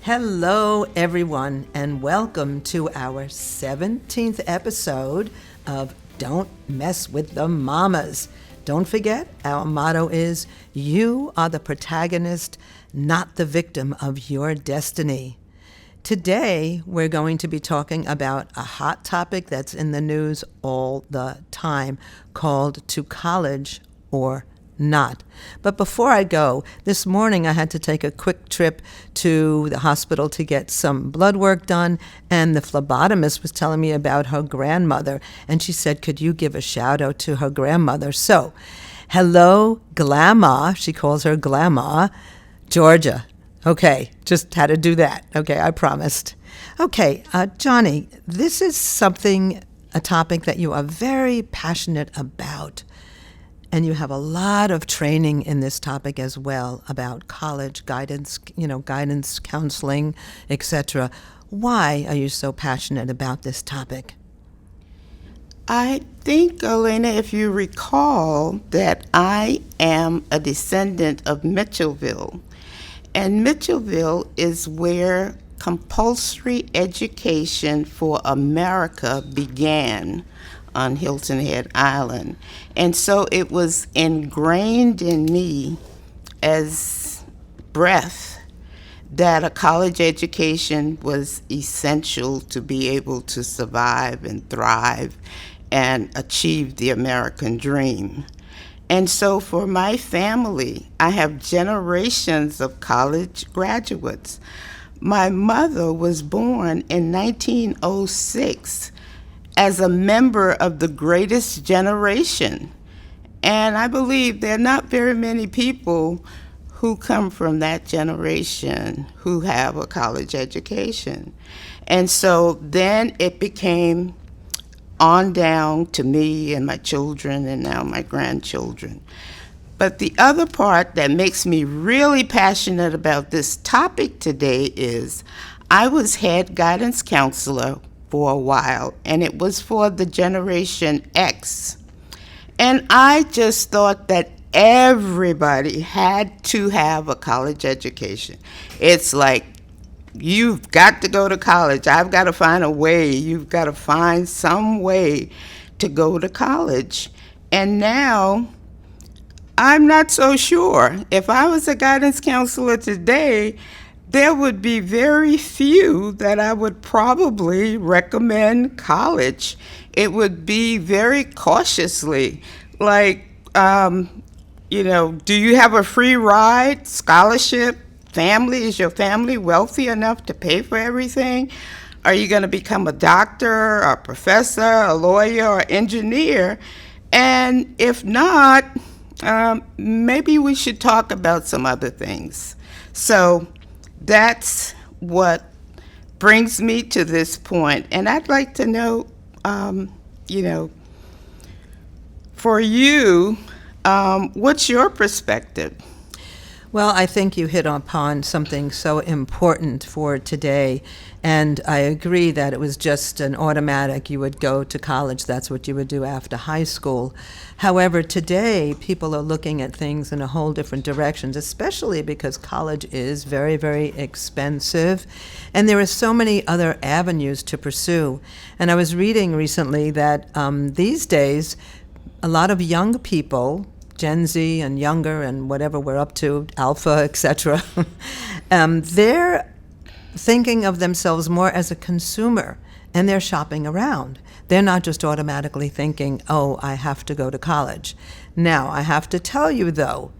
Hello, everyone, and welcome to our 17th episode of Don't Mess with the Mommas. Don't forget, our motto is, you are the protagonist, not the victim of your destiny. Today, we're going to be talking about a hot topic that's in the news all the time called To College or Not. But before I go, this morning I had to take a quick trip to the hospital to get some blood work done, and the phlebotomist was telling me about her grandmother, and she said, could you give a shout out to her grandmother? So, hello, Grandma, she calls her Grandma, Georgia. Okay, just had to do that. Okay, I promised. Okay, Johnnie, this is a topic that you are very passionate about. And you have a lot of training in this topic as well about college guidance, guidance, counseling, etc. Why are you so passionate about this topic? I think, Arlaana, if you recall, that I am a descendant of Mitchellville. And Mitchellville is where compulsory education for America began on Hilton Head Island. And so it was ingrained in me as breath that a college education was essential to be able to survive and thrive and achieve the American dream. And so for my family, I have generations of college graduates. My mother was born in 1906 as a member of the greatest generation. And I believe there are not very many people who come from that generation who have a college education. And so then it became on down to me and my children and now my grandchildren. But the other part that makes me really passionate about this topic today is I was head guidance counselor for a while, and it was for the Generation X. And I just thought that everybody had to have a college education. It's like, you've got to go to college. I've got to find a way. You've got to find some way to go to college. And now, I'm not so sure. If I was a guidance counselor today, there would be very few that I would probably recommend college. It would be very cautiously, like, do you have a free ride, scholarship? Is your family wealthy enough to pay for everything? Are you going to become a doctor, a professor, a lawyer, or engineer? And if not, maybe we should talk about some other things. So that's what brings me to this point. And I'd like to know, for you, what's your perspective? Well, I think you hit upon something so important for today, and I agree that it was just an automatic. You would go to college, that's what you would do after high school. However, today, people are looking at things in a whole different directions, especially because college is very, very expensive, and there are so many other avenues to pursue. And I was reading recently that these days, a lot of young people, Gen Z and younger and whatever we're up to, Alpha, etc., they're thinking of themselves more as a consumer, and they're shopping around. They're not just automatically thinking, oh, I have to go to college. Now, I have to tell you, though,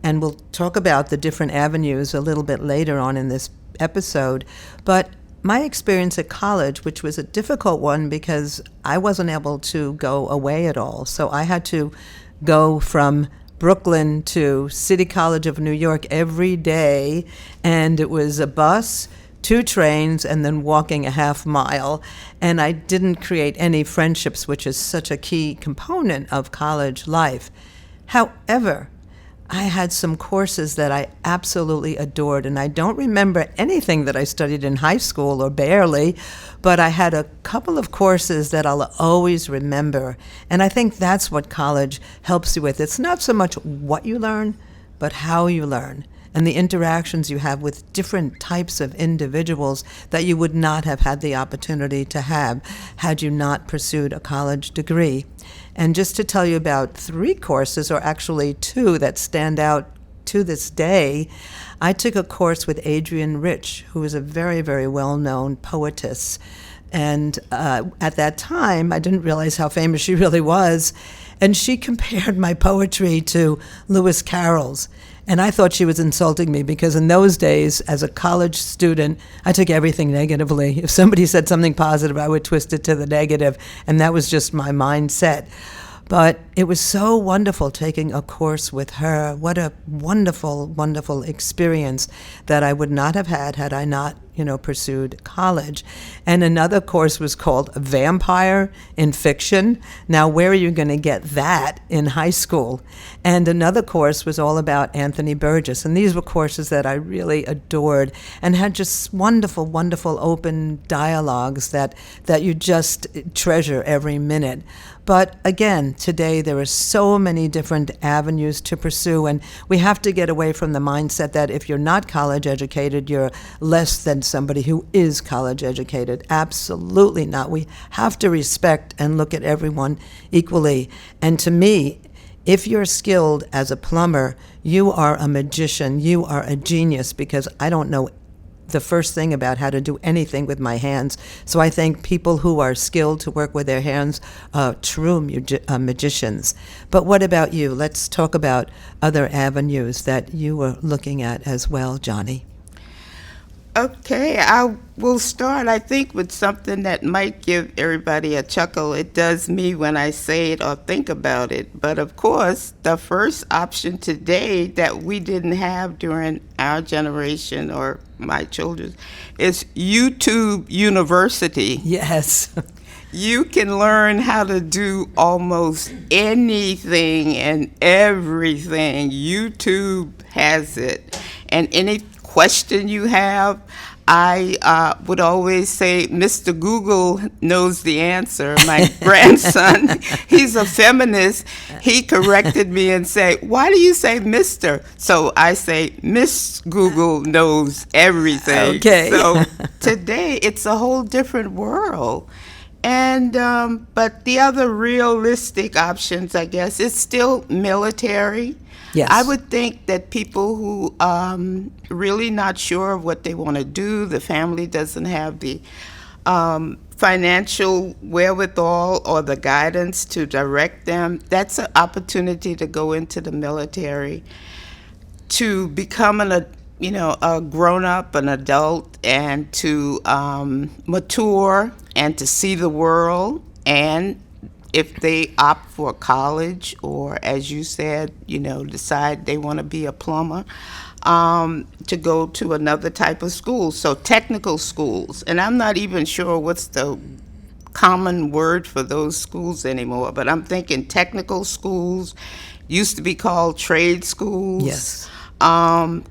and we'll talk about the different avenues a little bit later on in this episode, but my experience at college, which was a difficult one because I wasn't able to go away at all, so I had to go from Brooklyn to City College of New York every day, and it was a bus, 2 trains, and then walking a half mile. And I didn't create any friendships, which is such a key component of college life. However, I had some courses that I absolutely adored, and I don't remember anything that I studied in high school, or barely, but I had a couple of courses that I'll always remember, and I think that's what college helps you with. It's not so much what you learn, but how you learn. and the interactions you have with different types of individuals that you would not have had the opportunity to have had you not pursued a college degree. And just to tell you about 3 courses, or actually 2, that stand out to this day, I took a course with Adrienne Rich, who is a very, very well-known poetess. And at that time, I didn't realize how famous she really was. And she compared my poetry to Lewis Carroll's. And I thought she was insulting me because in those days, as a college student, I took everything negatively. If somebody said something positive, I would twist it to the negative. And that was just my mindset. But it was so wonderful taking a course with her. What a wonderful, wonderful experience that I would not have had I not, pursued college. And another course was called Vampire in Fiction. Now, where are you going to get that in high school? And another course was all about Anthony Burgess. And these were courses that I really adored and had just wonderful, wonderful open dialogues that you just treasure every minute. But again, today there are so many different avenues to pursue, and we have to get away from the mindset that if you're not college educated, you're less than somebody who is college educated. Absolutely not. We have to respect and look at everyone equally. And to me, if you're skilled as a plumber, you are a magician, you are a genius, because I don't know the first thing about how to do anything with my hands. So I think people who are skilled to work with their hands are true magicians. But what about you? Let's talk about other avenues that you were looking at as well, Johnnie. Okay, I will start, I think, with something that might give everybody a chuckle. It does me when I say it or think about it. But of course, the first option today that we didn't have during our generation or my children's is YouTube University. Yes. You can learn how to do almost anything and everything. YouTube has it. And any question you have, I would always say, Mr. Google knows the answer. My grandson, he's a feminist. He corrected me and said, why do you say Mr.? So I say, Miss Google knows everything. Okay. So today, it's a whole different world. And but the other realistic options, I guess, is still military. Yes. I would think that people who really not sure of what they want to do, the family doesn't have the financial wherewithal or the guidance to direct them, that's an opportunity to go into the military, to become a grown-up, an adult, and to mature and to see the world. And if they opt for college or, as you said, decide they want to be a plumber, to go to another type of school. So technical schools, and I'm not even sure what's the common word for those schools anymore, but I'm thinking technical schools, used to be called trade schools. Yes.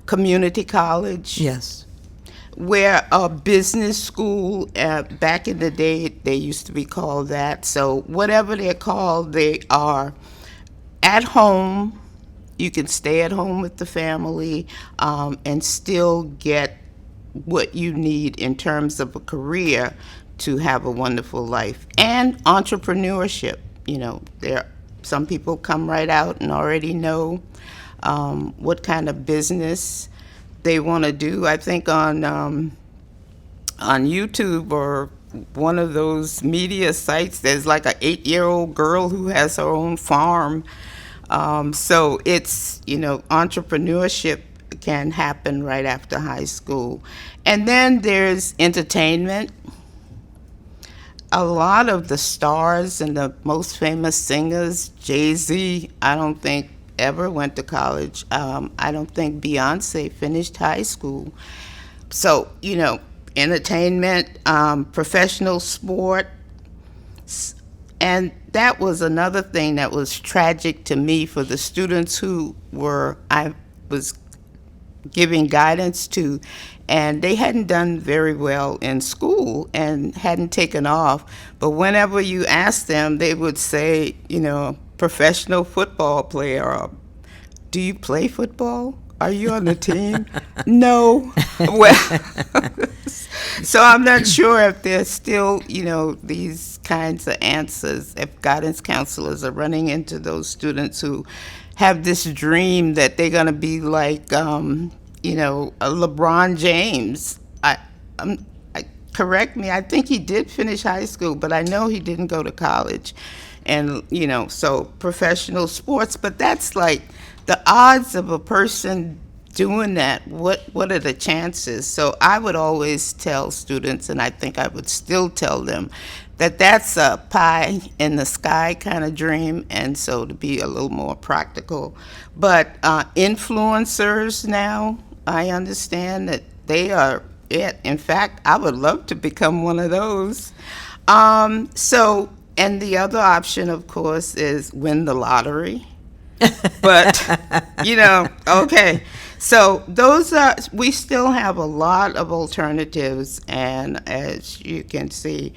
Community college. Yes. Where a business school, back in the day, they used to be called that. So whatever they're called, they are at home. You can stay at home with the family and still get what you need in terms of a career to have a wonderful life. And entrepreneurship. Some people come right out and already know what kind of business they want to do. I think on YouTube or one of those media sites, there's like an 8-year-old girl who has her own farm. So it's, entrepreneurship can happen right after high school. And then there's entertainment. A lot of the stars and the most famous singers, Jay-Z, I don't think ever went to college. I don't think Beyonce finished high school. So, entertainment, professional sport. And that was another thing that was tragic to me for the students who I was giving guidance to, and they hadn't done very well in school and hadn't taken off. But whenever you asked them, they would say, professional football player, or do you play football? Are you on the team? No. Well, so I'm not sure if there's still, these kinds of answers, if guidance counselors are running into those students who have this dream that they're going to be like, a LeBron James. Correct me, I think he did finish high school, but I know he didn't go to college. And, so professional sports, but that's like the odds of a person doing that, what are the chances? So I would always tell students, and I think I would still tell them, that that's a pie in the sky kind of dream, and so to be a little more practical. But influencers now, I understand that they are it. In fact, I would love to become one of those. And the other option, of course, is win the lottery. But, okay. So we still have a lot of alternatives, and as you can see,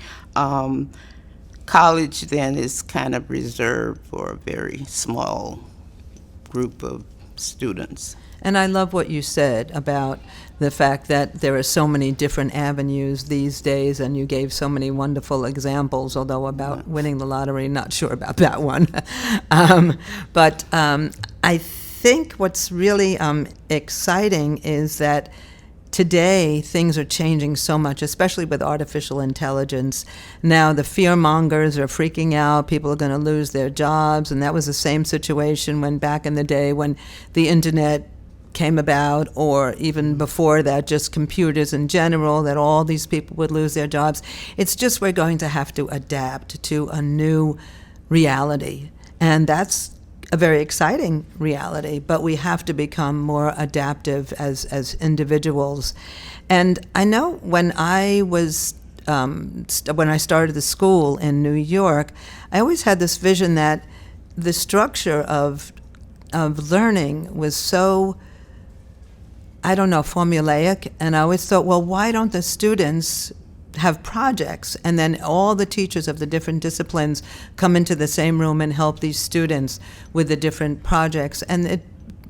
college then is kind of reserved for a very small group of students. And I love what you said about the fact that there are so many different avenues these days, and you gave so many wonderful examples, although about winning the lottery, not sure about that one. But I think what's really exciting is that today things are changing so much, especially with artificial intelligence. Now the fear mongers are freaking out, people are going to lose their jobs, and that was the same situation when back in the day when the internet came about, or even before that, just computers in general, that all these people would lose their jobs. It's just we're going to have to adapt to a new reality, and that's a very exciting reality, but we have to become more adaptive as individuals. And I know when I started the school in New York, I always had this vision that the structure of learning was so, I don't know, formulaic, and I always thought, well, why don't the students have projects, and then all the teachers of the different disciplines come into the same room and help these students with the different projects, and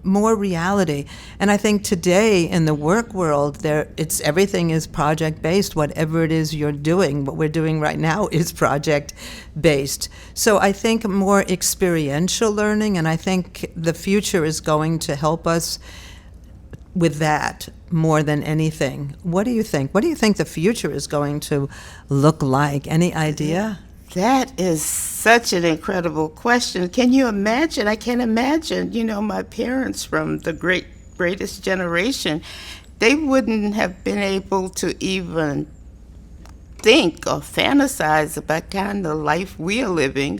more reality. And I think today in the work world, everything is project based. Whatever it is you're doing, what we're doing right now is project based. So I think more experiential learning, and I think the future is going to help us with that more than anything. What do you think? What do you think the future is going to look like? Any idea? That is such an incredible question. Can you imagine? I can imagine, my parents from the greatest generation, they wouldn't have been able to even think or fantasize about kind of life we are living.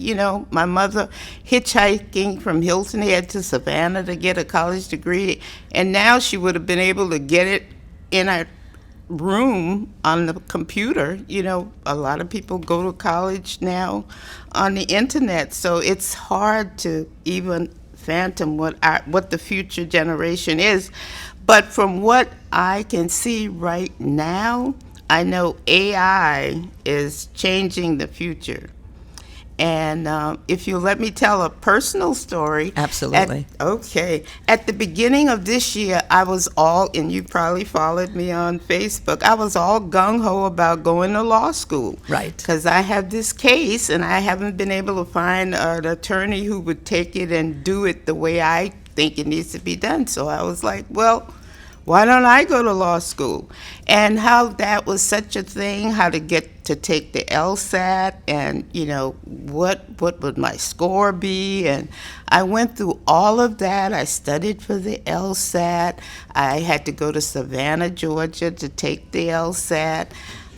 My mother hitchhiking from Hilton Head to Savannah to get a college degree, and now she would have been able to get it in a room on the computer. A lot of people go to college now on the internet, so it's hard to even fathom what the future generation is. But from what I can see right now, I know AI is changing the future. And if you let me tell a personal story. Absolutely. At the beginning of this year, I was and you probably followed me on Facebook, I was all gung-ho about going to law school. Right. Because I have this case, and I haven't been able to find an attorney who would take it and do it the way I think it needs to be done. So I was like, well, why don't I go to law school? And how that was such a thing, how to get to take the LSAT, and what would my score be? And I went through all of that. I studied for the LSAT. I had to go to Savannah, Georgia to take the LSAT.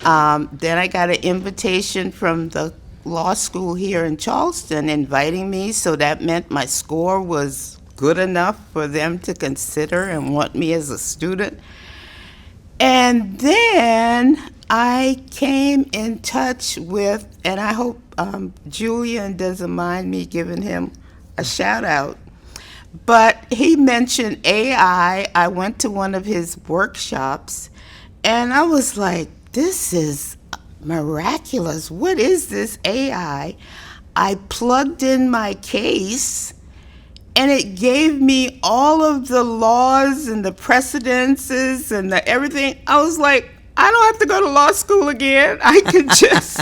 Then I got an invitation from the law school here in Charleston inviting me, so that meant my score was good enough for them to consider and want me as a student. And then I came in touch with, and I hope Julian doesn't mind me giving him a shout out, but he mentioned AI. I went to one of his workshops, and I was like, this is miraculous. What is this AI? I plugged in my case, And it gave me all of the laws and the precedences and the everything. I was like, I don't have to go to law school again. I can just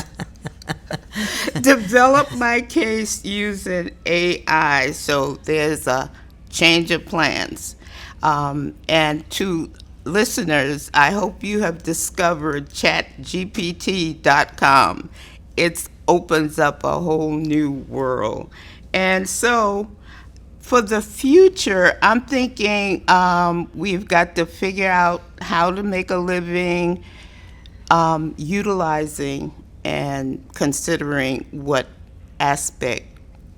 develop my case using AI. So there's a change of plans. And to listeners, I hope you have discovered chatgpt.com. It opens up a whole new world. And so for the future, I'm thinking we've got to figure out how to make a living utilizing and considering what aspect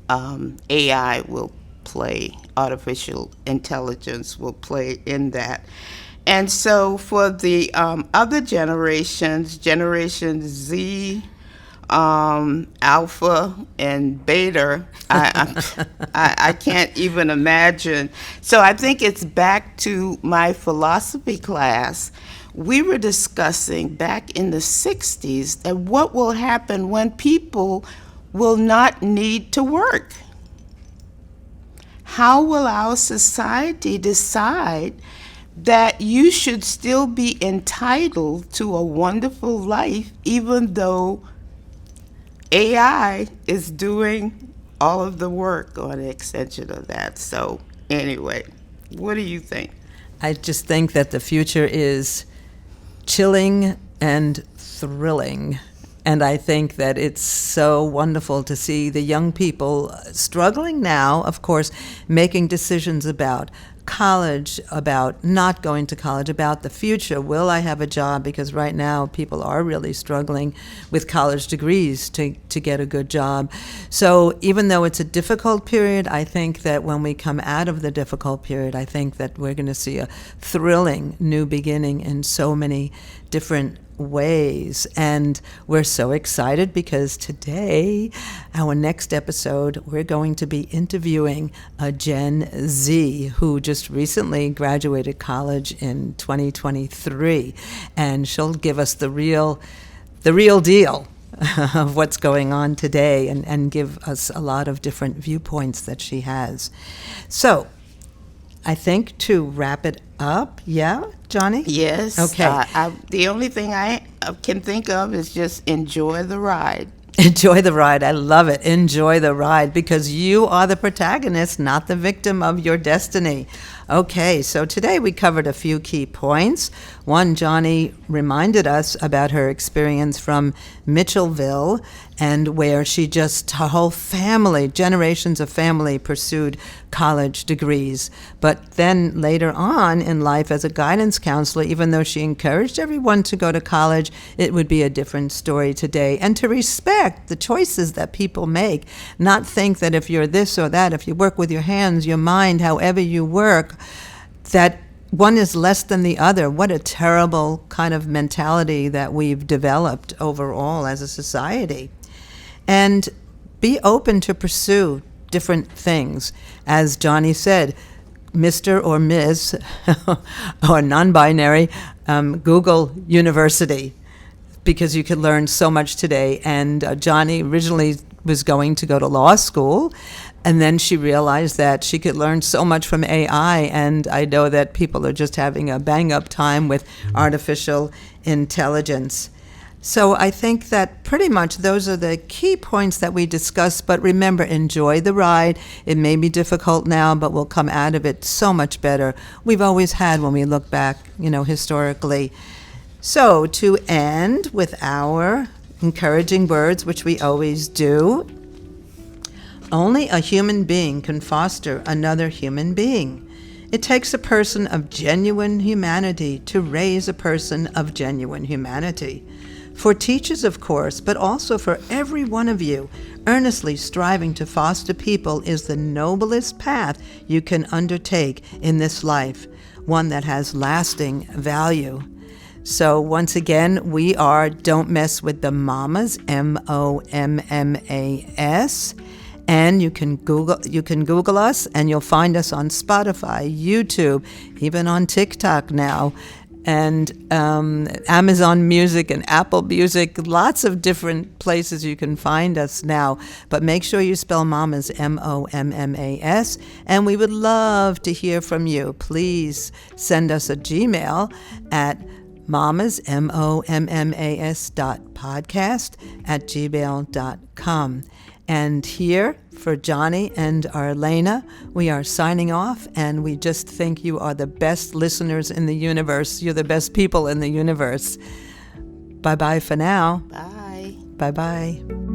AI will play, artificial intelligence will play in that. And so for the other generations, Generation Z, Alpha, and Beta, I can't even imagine. So I think it's back to my philosophy class. We were discussing back in the 60s that what will happen when people will not need to work. How will our society decide that you should still be entitled to a wonderful life even though AI is doing all of the work or the extension of that? So anyway, what do you think? I just think that the future is chilling and thrilling. And I think that it's so wonderful to see the young people struggling now, of course, making decisions about college, about not going to college, about the future. Will I have a job? Because right now people are really struggling with college degrees to get a good job. So even though it's a difficult period, I think that when we come out of the difficult period, I think that we're going to see a thrilling new beginning in so many different ways. And we're so excited because today, our next episode, we're going to be interviewing a Gen Z who just recently graduated college in 2023, and she'll give us the real deal of what's going on today and give us a lot of different viewpoints that she has. So I think to wrap it up, yeah, Johnnie? Yes. Okay. The only thing I can think of is just enjoy the ride. Enjoy the ride. I love it. Enjoy the ride, because you are the protagonist, not the victim of your destiny. Okay, so today we covered a few key points. One, Johnnie reminded us about her experience from Mitchellville, and where her whole family, generations of family, pursued college degrees. But then later on in life as a guidance counselor, even though she encouraged everyone to go to college, it would be a different story today. And to respect the choices that people make, not think that if you're this or that, if you work with your hands, your mind, however you work, that one is less than the other. What a terrible kind of mentality that we've developed overall as a society. And be open to pursue different things. As Johnnie said, Mr. or Ms. or non-binary, Google University, because you can learn so much today. And Johnnie originally was going to go to law school, and then she realized that she could learn so much from AI, and I know that people are just having a bang-up time with artificial intelligence. So I think that pretty much those are the key points that we discussed, but remember, enjoy the ride. It may be difficult now, but we'll come out of it so much better. We've always had when we look back, historically. So to end with our encouraging words, which we always do, only a human being can foster another human being. It takes a person of genuine humanity to raise a person of genuine humanity. For teachers, of course, but also for every one of you, earnestly striving to foster people is the noblest path you can undertake in this life, one that has lasting value. So once again, we are Don't Mess with the Mommas, MOMMAS. And you can Google us, and you'll find us on Spotify, YouTube, even on TikTok now. and Amazon Music and Apple Music, lots of different places you can find us now. But make sure you spell Mommas, Mommas, and we would love to hear from you. Please send us a Gmail at Mommas, Mommas .podcast@gmail.com. And here, for Johnnie and Arlaana, we are signing off, and we just think you are the best listeners in the universe. You're the best people in the universe. Bye-bye for now. Bye. Bye-bye.